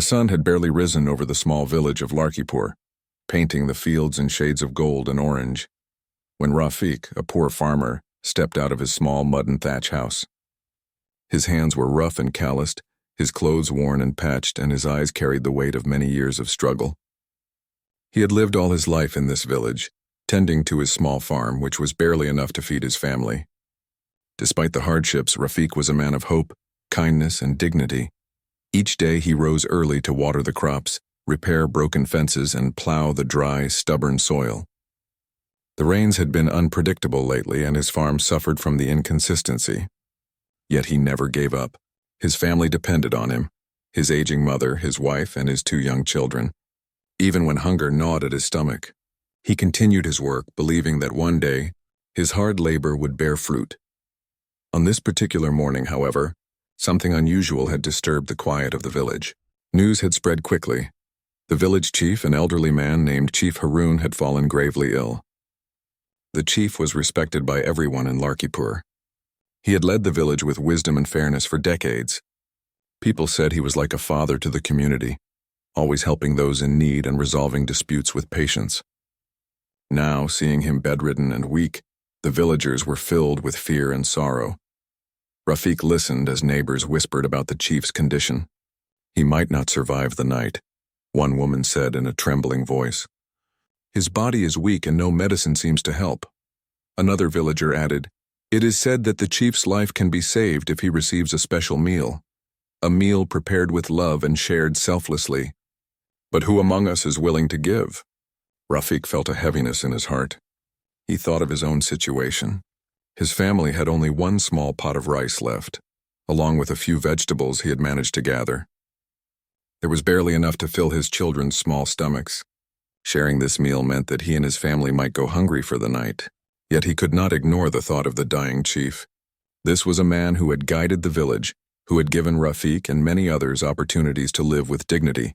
The sun had barely risen over the small village of Larkipur, painting the fields in shades of gold and orange, when Rafik, a poor farmer, stepped out of his small mud and thatch house. His hands were rough and calloused, his clothes worn and patched, and his eyes carried the weight of many years of struggle. He had lived all his life in this village, tending to his small farm, which was barely enough to feed his family. Despite the hardships, Rafik was a man of hope, kindness, and dignity. Each day he rose early to water the crops, repair broken fences, and plow the dry, stubborn soil. The rains had been unpredictable lately, and his farm suffered from the inconsistency. Yet he never gave up. His family depended on him, his aging mother, his wife, and his 2 young children. Even when hunger gnawed at his stomach, he continued his work, believing that one day his hard labor would bear fruit. On this particular morning, however, something unusual had disturbed the quiet of the village. News had spread quickly. The village chief, an elderly man named Chief Haroon, had fallen gravely ill. The chief was respected by everyone in Larkipur. He had led the village with wisdom and fairness for decades. People said he was like a father to the community, always helping those in need and resolving disputes with patience. Now, seeing him bedridden and weak, the villagers were filled with fear and sorrow. Rafik listened as neighbors whispered about the chief's condition. He might not survive the night, one woman said in a trembling voice. His body is weak and no medicine seems to help. Another villager added, "It is said that the chief's life can be saved if he receives a special meal, a meal prepared with love and shared selflessly. But who among us is willing to give?" Rafik felt a heaviness in his heart. He thought of his own situation. His family had only 1 small pot of rice left, along with a few vegetables he had managed to gather. There was barely enough to fill his children's small stomachs. Sharing this meal meant that he and his family might go hungry for the night. Yet he could not ignore the thought of the dying chief. This was a man who had guided the village, who had given Rafik and many others opportunities to live with dignity.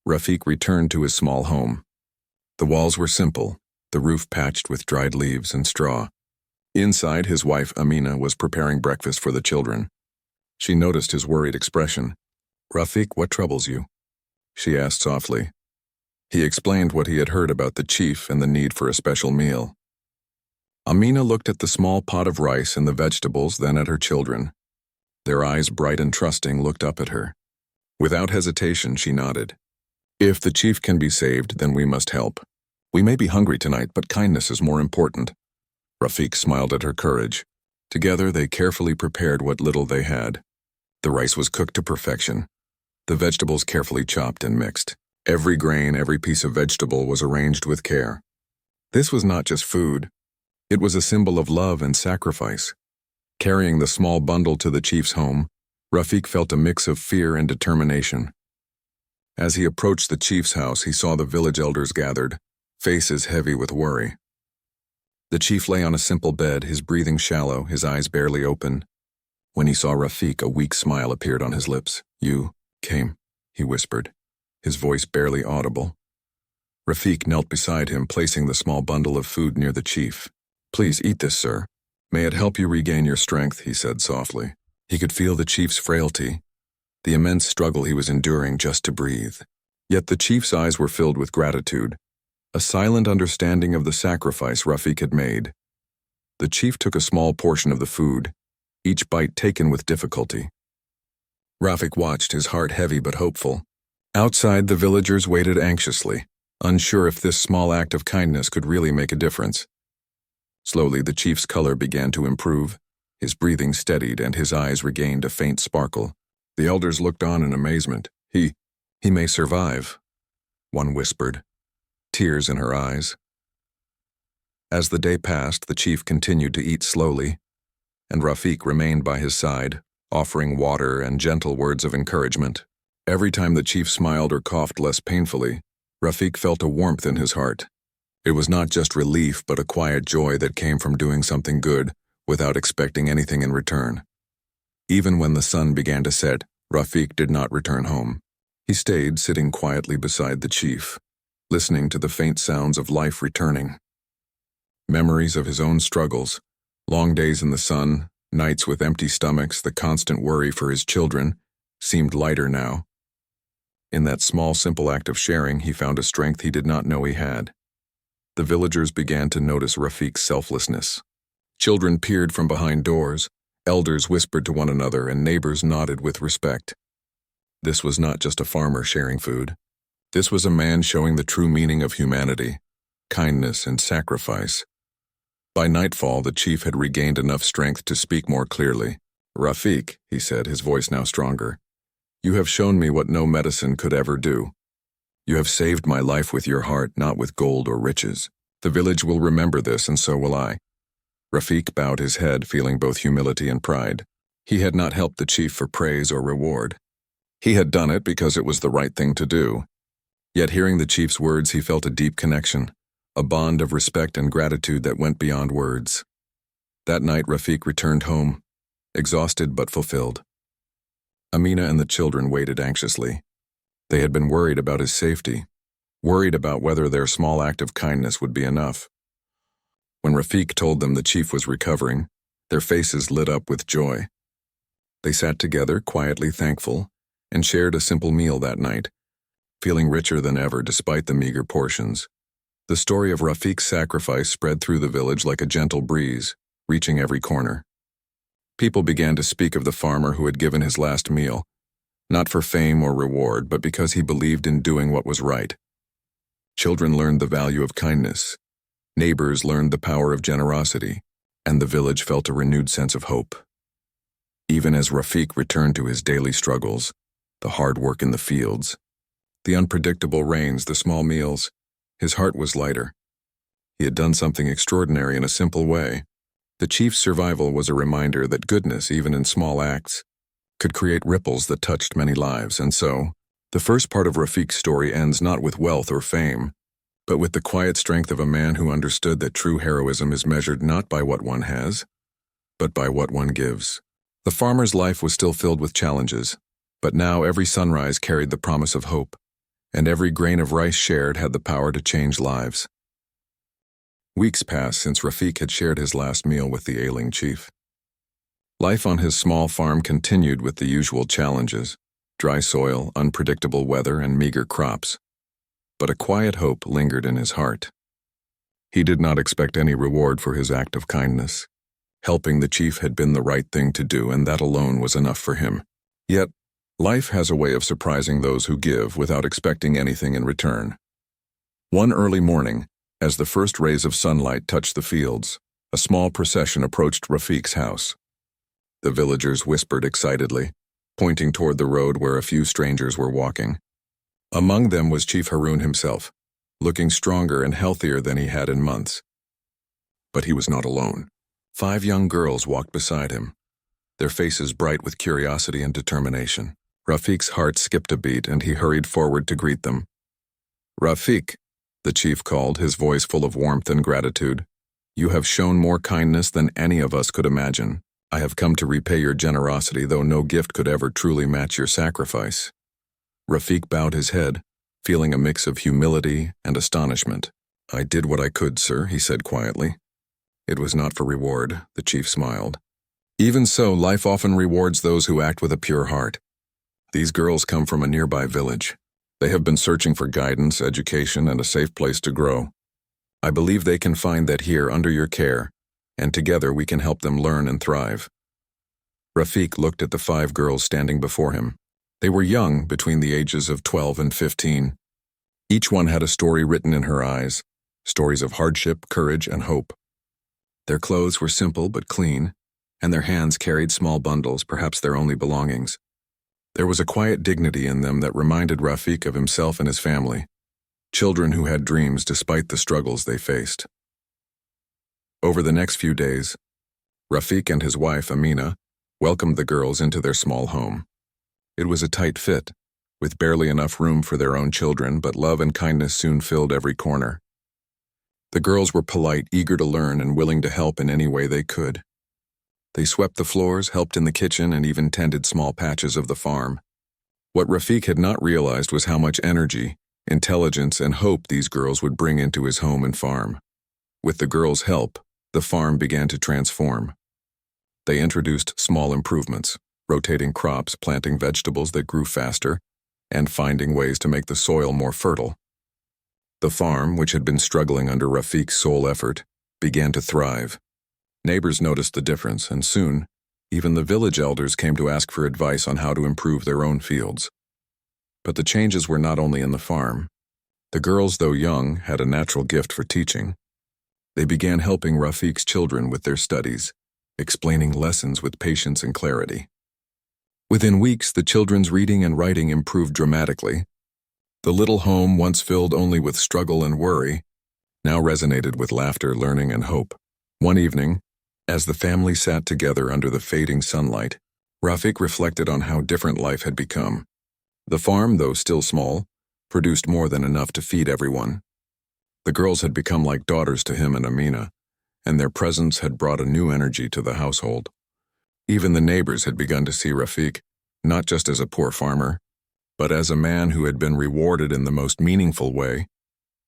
Rafik returned to his small home. The walls were simple, the roof patched with dried leaves and straw. Inside, his wife Amina was preparing breakfast for the children. She noticed his worried expression. "Rafik, what troubles you?" she asked softly. He explained what he had heard about the chief and the need for a special meal. Amina looked at the small pot of rice and the vegetables, then at her children. Their eyes, bright and trusting, looked up at her. Without hesitation, she nodded. "If the chief can be saved, then we must help. We may be hungry tonight, but kindness is more important." Rafik smiled at her courage. Together, they carefully prepared what little they had. The rice was cooked to perfection, the vegetables carefully chopped and mixed. Every grain, every piece of vegetable was arranged with care. This was not just food. It was a symbol of love and sacrifice. Carrying the small bundle to the chief's home, Rafik felt a mix of fear and determination. As he approached the chief's house, he saw the village elders gathered, faces heavy with worry. The chief lay on a simple bed, his breathing shallow, his eyes barely open. When he saw Rafik, a weak smile appeared on his lips. "You came," he whispered, his voice barely audible. Rafik knelt beside him, placing the small bundle of food near the chief. "Please eat this, sir. May it help you regain your strength," he said softly. He could feel the chief's frailty, the immense struggle he was enduring just to breathe. Yet the chief's eyes were filled with gratitude, a silent understanding of the sacrifice Rafik had made. The chief took a small portion of the food, each bite taken with difficulty. Rafik watched, his heart heavy but hopeful. Outside, the villagers waited anxiously, unsure if this small act of kindness could really make a difference. Slowly, the chief's color began to improve. His breathing steadied and his eyes regained a faint sparkle. The elders looked on in amazement. He may survive," one whispered, tears in her eyes. As the day passed, the chief continued to eat slowly, and Rafik remained by his side, offering water and gentle words of encouragement. Every time the chief smiled or coughed less painfully, Rafik felt a warmth in his heart. It was not just relief, but a quiet joy that came from doing something good without expecting anything in return. Even when the sun began to set, Rafik did not return home. He stayed sitting quietly beside the chief, listening to the faint sounds of life returning. Memories of his own struggles, long days in the sun, nights with empty stomachs, the constant worry for his children, seemed lighter now. In that small, simple act of sharing, he found a strength he did not know he had. The villagers began to notice Rafiq's selflessness. Children peered from behind doors, elders whispered to one another, and neighbors nodded with respect. This was not just a farmer sharing food. This was a man showing the true meaning of humanity, kindness, and sacrifice. By nightfall, the chief had regained enough strength to speak more clearly. "Rafiq," he said, his voice now stronger, "you have shown me what no medicine could ever do. You have saved my life with your heart, not with gold or riches. The village will remember this, and so will I." Rafiq bowed his head, feeling both humility and pride. He had not helped the chief for praise or reward. He had done it because it was the right thing to do. Yet hearing the chief's words, he felt a deep connection, a bond of respect and gratitude that went beyond words. That night, Rafiq returned home, exhausted but fulfilled. Amina and the children waited anxiously. They had been worried about his safety, worried about whether their small act of kindness would be enough. When Rafiq told them the chief was recovering, their faces lit up with joy. They sat together, quietly thankful, and shared a simple meal that night, feeling richer than ever despite the meager portions. The story of Rafiq's sacrifice spread through the village like a gentle breeze, reaching every corner. People began to speak of the farmer who had given his last meal, not for fame or reward, but because he believed in doing what was right. Children learned the value of kindness. Neighbors learned the power of generosity, and the village felt a renewed sense of hope. Even as Rafiq returned to his daily struggles, the hard work in the fields, the unpredictable rains, the small meals, his heart was lighter. He had done something extraordinary in a simple way. The chief's survival was a reminder that goodness, even in small acts, could create ripples that touched many lives. And so, the first part of Rafiq's story ends not with wealth or fame, but with the quiet strength of a man who understood that true heroism is measured not by what one has, but by what one gives. The farmer's life was still filled with challenges, but now every sunrise carried the promise of hope, and every grain of rice shared had the power to change lives. Weeks passed since Rafiq had shared his last meal with the ailing chief. Life on his small farm continued with the usual challenges: dry soil, unpredictable weather, and meager crops. But a quiet hope lingered in his heart. He did not expect any reward for his act of kindness. Helping the chief had been the right thing to do, and that alone was enough for him. Yet, life has a way of surprising those who give without expecting anything in return. One early morning, as the first rays of sunlight touched the fields, a small procession approached Rafiq's house. The villagers whispered excitedly, pointing toward the road where a few strangers were walking. Among them was Chief Haroun himself, looking stronger and healthier than he had in months. But he was not alone. 5 young girls walked beside him, their faces bright with curiosity and determination. Rafiq's heart skipped a beat, and he hurried forward to greet them. "Rafiq," the chief called, his voice full of warmth and gratitude, "you have shown more kindness than any of us could imagine. I have come to repay your generosity, though no gift could ever truly match your sacrifice." Rafiq bowed his head, feeling a mix of humility and astonishment. "I did what I could, sir," he said quietly. "It was not for reward," the chief smiled. "Even so, life often rewards those who act with a pure heart. These girls come from a nearby village. They have been searching for guidance, education, and a safe place to grow. I believe they can find that here under your care, and together we can help them learn and thrive." Rafiq looked at the 5 girls standing before him. They were young, between the ages of 12 and 15. Each one had a story written in her eyes, stories of hardship, courage, and hope. Their clothes were simple but clean, and their hands carried small bundles, perhaps their only belongings. There was a quiet dignity in them that reminded Rafiq of himself and his family, children who had dreams despite the struggles they faced. Over the next few days, Rafiq and his wife, Amina, welcomed the girls into their small home. It was a tight fit, with barely enough room for their own children, but love and kindness soon filled every corner. The girls were polite, eager to learn, and willing to help in any way they could. They swept the floors, helped in the kitchen, and even tended small patches of the farm. What Rafiq had not realized was how much energy, intelligence, and hope these girls would bring into his home and farm. With the girls' help, the farm began to transform. They introduced small improvements, rotating crops, planting vegetables that grew faster, and finding ways to make the soil more fertile. The farm, which had been struggling under Rafiq's sole effort, began to thrive. Neighbors noticed the difference, and soon, even the village elders came to ask for advice on how to improve their own fields. But the changes were not only in the farm. The girls, though young, had a natural gift for teaching. They began helping Rafiq's children with their studies, explaining lessons with patience and clarity. Within weeks, the children's reading and writing improved dramatically. The little home, once filled only with struggle and worry, now resonated with laughter, learning, and hope. One evening, as the family sat together under the fading sunlight, Rafiq reflected on how different life had become. The farm, though still small, produced more than enough to feed everyone. The girls had become like daughters to him and Amina, and their presence had brought a new energy to the household. Even the neighbors had begun to see Rafiq, not just as a poor farmer, but as a man who had been rewarded in the most meaningful way,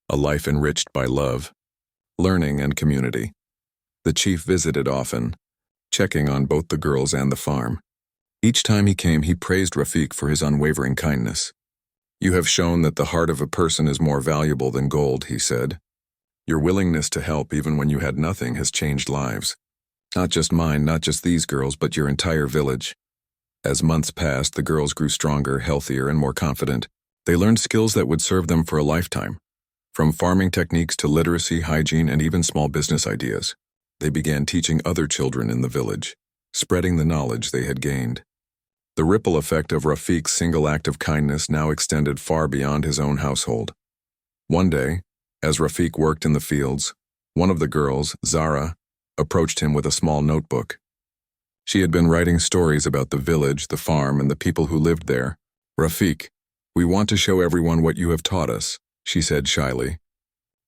a life enriched by love, learning, and community. The chief visited often, checking on both the girls and the farm. Each time he came, he praised Rafiq for his unwavering kindness. "You have shown that the heart of a person is more valuable than gold," he said. "Your willingness to help even when you had nothing has changed lives. Not just mine, not just these girls, but your entire village." As months passed, the girls grew stronger, healthier, and more confident. They learned skills that would serve them for a lifetime. From farming techniques to literacy, hygiene, and even small business ideas. They began teaching other children in the village, spreading the knowledge they had gained. The ripple effect of Rafiq's single act of kindness now extended far beyond his own household. One day, as Rafiq worked in the fields, one of the girls, Zara, approached him with a small notebook. She had been writing stories about the village, the farm, and the people who lived there. "Rafiq, we want to show everyone what you have taught us," she said shyly.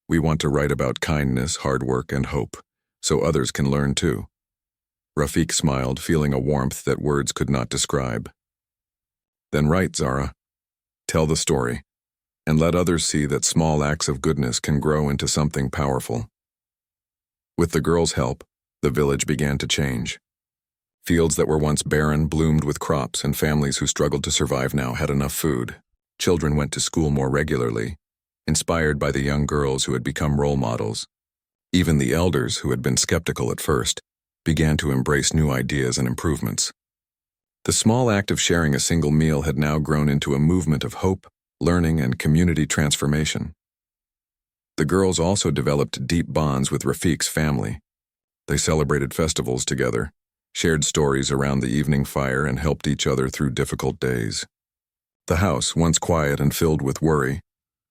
"We want to write about kindness, hard work, and hope, so others can learn too." Rafiq smiled, feeling a warmth that words could not describe. "Then write, Zara. Tell the story, and let others see that small acts of goodness can grow into something powerful." With the girls' help, the village began to change. Fields that were once barren bloomed with crops, and families who struggled to survive now had enough food. Children went to school more regularly, inspired by the young girls who had become role models. Even the elders, who had been skeptical at first, began to embrace new ideas and improvements. The small act of sharing a single meal had now grown into a movement of hope, learning, and community transformation. The girls also developed deep bonds with Rafiq's family. They celebrated festivals together, shared stories around the evening fire, and helped each other through difficult days. The house, once quiet and filled with worry,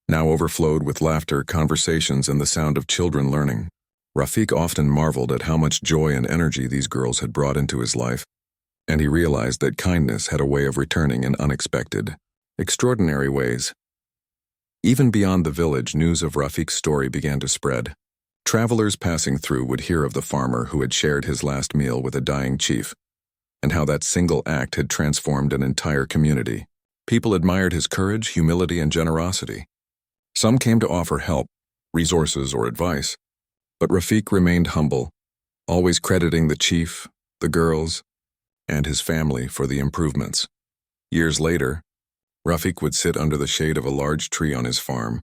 now overflowed with laughter, conversations, and the sound of children learning. Rafiq often marveled at how much joy and energy these girls had brought into his life, and he realized that kindness had a way of returning in unexpected, extraordinary ways. Even beyond the village, news of Rafiq's story began to spread. Travelers passing through would hear of the farmer who had shared his last meal with a dying chief, and how that single act had transformed an entire community. People admired his courage, humility, and generosity. Some came to offer help, resources, or advice, but Rafiq remained humble, always crediting the chief, the girls, and his family for the improvements. Years later, Rafiq would sit under the shade of a large tree on his farm,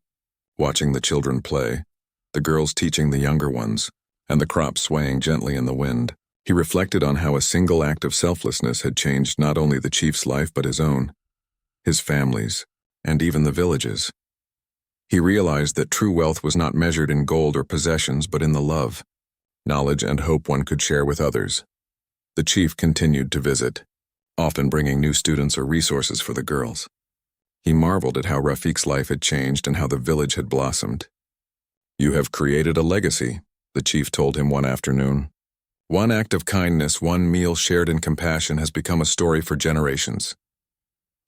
watching the children play, the girls teaching the younger ones, and the crops swaying gently in the wind. He reflected on how a single act of selflessness had changed not only the chief's life but his own, his family's, and even the village's. He realized that true wealth was not measured in gold or possessions but in the love, knowledge, and hope one could share with others. The chief continued to visit, often bringing new students or resources for the girls. He marveled at how Rafiq's life had changed and how the village had blossomed. "You have created a legacy," the chief told him one afternoon. "One act of kindness, one meal shared in compassion has become a story for generations."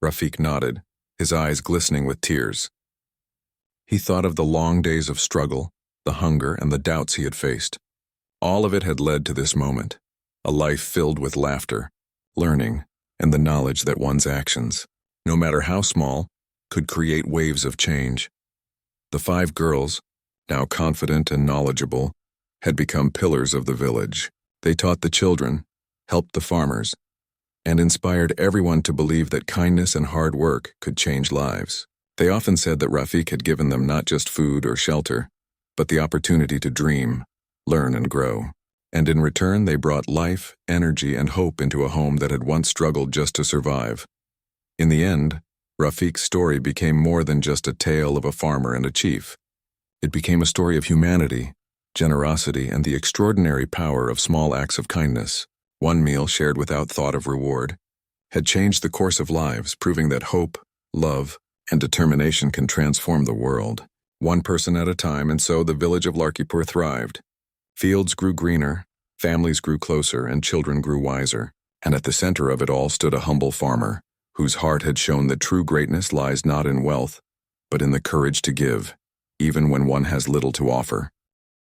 Rafiq nodded, his eyes glistening with tears. He thought of the long days of struggle, the hunger, and the doubts he had faced. All of it had led to this moment, a life filled with laughter, learning, and the knowledge that one's actions, no matter how small, could create waves of change. The 5 girls, now confident and knowledgeable, had become pillars of the village. They taught the children, helped the farmers, and inspired everyone to believe that kindness and hard work could change lives. They often said that Rafik had given them not just food or shelter, but the opportunity to dream, learn, and grow. And in return, they brought life, energy, and hope into a home that had once struggled just to survive. In the end, Rafik's story became more than just a tale of a farmer and a chief. It became a story of humanity, generosity, and the extraordinary power of small acts of kindness. One meal shared without thought of reward had changed the course of lives, proving that hope, love, and determination can transform the world, one person at a time. And so the village of Larkipur thrived. Fields grew greener, families grew closer, and children grew wiser. And at the center of it all stood a humble farmer, whose heart had shown that true greatness lies not in wealth, but in the courage to give, even when one has little to offer.